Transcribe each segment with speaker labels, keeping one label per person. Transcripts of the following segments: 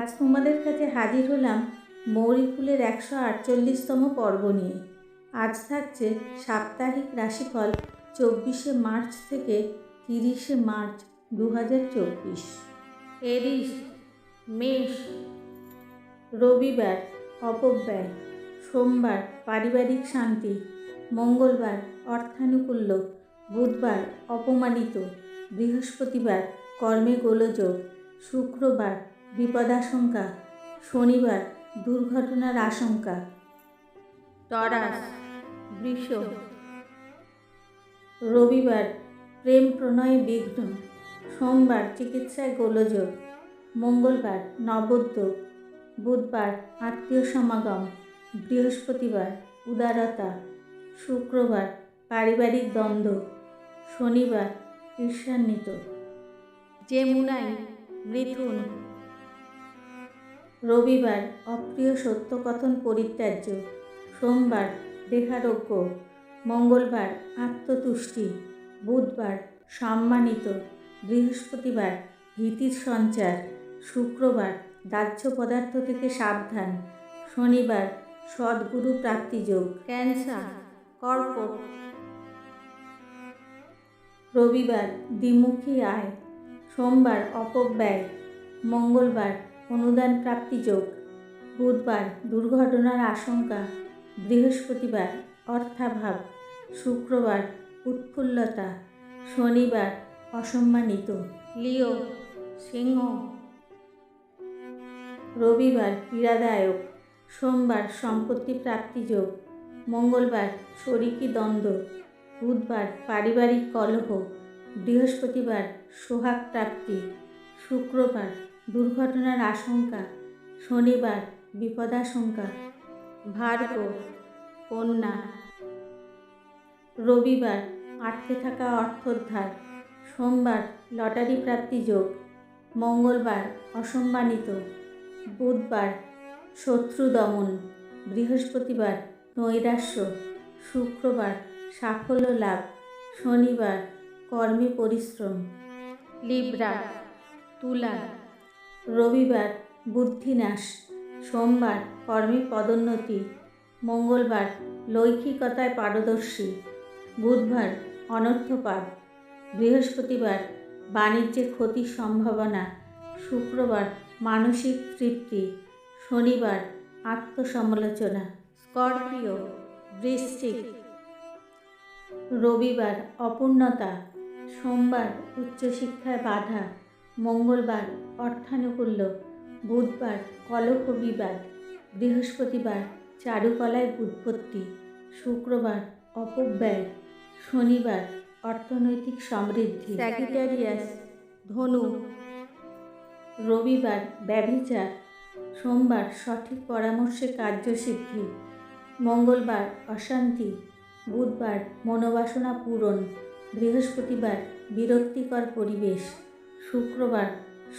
Speaker 1: আজ তোমাদের কাছে হাজির হলাম মৌরি ফুলের 148তম পর্ব নিয়ে। আজ থাকছে সাপ্তাহিক রাশিফল 24শে মার্চ থেকে 30শে মার্চ 2024। এরিস, মেষ। রবিবার অপব্যয়, সোমবার পারিবারিক শান্তি, মঙ্গলবার অর্থানুকূল্য, বুধবার অপমানিত, বৃহস্পতিবার কর্মে গোলযোগ, শুক্রবার বিপদাশঙ্কা, শনিবার দুর্ঘটনার আশঙ্কা। টরাস, বৃষ। রবিবার প্রেম প্রণয়ে বিঘ্ন, সোমবার চিকিৎসায় গোলযোগ, মঙ্গলবার নবোদ্যোগ, বুধবার আত্মীয় সমাগম, বৃহস্পতিবার উদারতা, শুক্রবার পারিবারিক দ্বন্দ্ব, শনিবার ঈর্ষান্বিত। জেমিনাই, মিথুন। রবিবার অপ্রিয় সত্যকথন পরিত্যাজ্য, সোমবার দেহারোগ্য, মঙ্গলবার আত্মতুষ্টি, বুধবার সম্মানিত, বৃহস্পতিবার ভীতির সঞ্চার, শুক্রবার দাহ্য পদার্থ থেকে সাবধান, শনিবার সদ্গুরু প্রাপ্তিযোগ। ক্যান্সার, কর্কট। রবিবার দ্বিমুখী আয়, সোমবার অপব্যয়, মঙ্গলবার অনুদান প্রাপ্তিযোগ, বুধবার দুর্ঘটনার আশঙ্কা, বৃহস্পতিবার অর্থাভাব, শুক্রবার উৎফুল্লতা, শনিবার অসম্মানিত। লিও, সিংহ। রবিবার পীড়াদায়ক, সোমবার সম্পত্তি প্রাপ্তিযোগ, মঙ্গলবার শরিকি দ্বন্দ্ব, বুধবার পারিবারিক কলহ, বৃহস্পতিবার সোহাগ প্রাপ্তি, শুক্রবার দুর্ঘটনার আশঙ্কা, শনিবার বিপদাশঙ্কা। ভার্গ, কন্যা। রবিবার আটকে থাকা অর্থোদ্ধার, সোমবার লটারি প্রাপ্তিযোগ, মঙ্গলবার অসম্মানিত, বুধবার শত্রু দমন, বৃহস্পতিবার নৈরাশ্য, শুক্রবার সাফল্য লাভ, শনিবার কর্মে পরিশ্রম। লিব্রা, তুলা। রবিবার বুদ্ধিনাশ, সোমবার কর্মে পদোন্নতি, মঙ্গলবার লৈখিকতায় পারদর্শী, বুধবার অনর্থপাত, বৃহস্পতিবার বাণিজ্যে ক্ষতির সম্ভাবনা, শুক্রবার মানসিক তৃপ্তি, শনিবার আত্মসমালোচনা। স্করপিও, বৃশ্চিক। রবিবার অপূর্ণতা, সোমবার উচ্চশিক্ষায় বাধা, মঙ্গলবার অর্থানুকূল্য, বুধবার কলহ বিবাদ, বৃহস্পতিবার চারুকলায় ব্যুৎপত্তি, শুক্রবার অপব্যয়, শনিবার অর্থনৈতিক সমৃদ্ধি। স্যাজিটেরিয়াস, ধনু। রবিবার ব্যভিচার, সোমবার সঠিক পরামর্শে কার্যসিদ্ধি, মঙ্গলবার অশান্তি, বুধবার মনোবাসনা পূরণ, বৃহস্পতিবার বিরক্তিকর পরিবেশ, শুক্রবার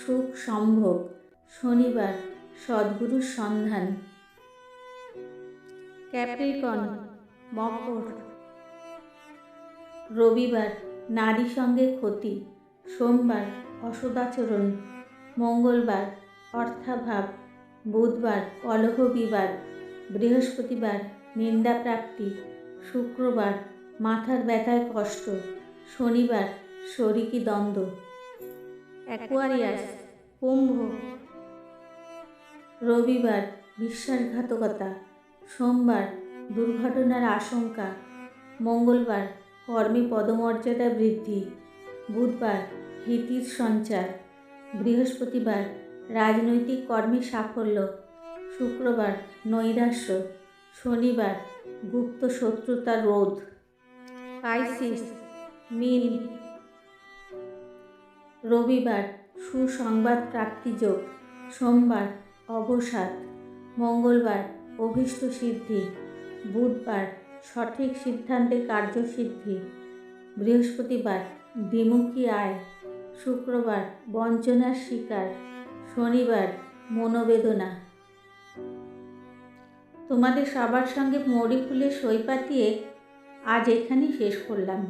Speaker 1: সুখ সম্ভোগ, শনিবার সদ্গুরুর সন্ধান। ক্যাপ্রিকন, মকর। রবিবার নারী সঙ্গে ক্ষতি, সোমবার অসদাচরণ, মঙ্গলবার অর্থাভাব, বুধবার কলহ বিবাদ, বৃহস্পতিবার নিন্দাপ্রাপ্তি, শুক্রবার মাথার ব্যথায় কষ্ট, শনিবার শরিকি দ্বন্দ্ব। অ্যাকোয়ারিয়াস, কুম্ভ। রবিবার বিশ্বাসঘাতকতা, সোমবার দুর্ঘটনার আশঙ্কা, মঙ্গলবার কর্মে পদমর্যাদা বৃদ্ধি, বুধবার ভীতির সঞ্চার, বৃহস্পতিবার রাজনৈতিক কর্মে সাফল্য, শুক্রবার নৈরাশ্য, শনিবার গুপ্ত শত্রুতার রোধ। পাইসিস, মীন। রবিবার সুসংবাদ প্রাপ্তিযোগ, সোমবার অবসাদ, মঙ্গলবার অভীষ্ট সিদ্ধি, বুধবার সঠিক সিদ্ধান্তে কার্যসিদ্ধি, বৃহস্পতিবার দ্বিমুখী আয়, শুক্রবার বঞ্চনার শিকার, শনিবার মনোবেদনা। তোমাদের সবার সঙ্গে মৌরি ফুলের সই পাতিয়ে আজ এখানেই শেষ করলাম।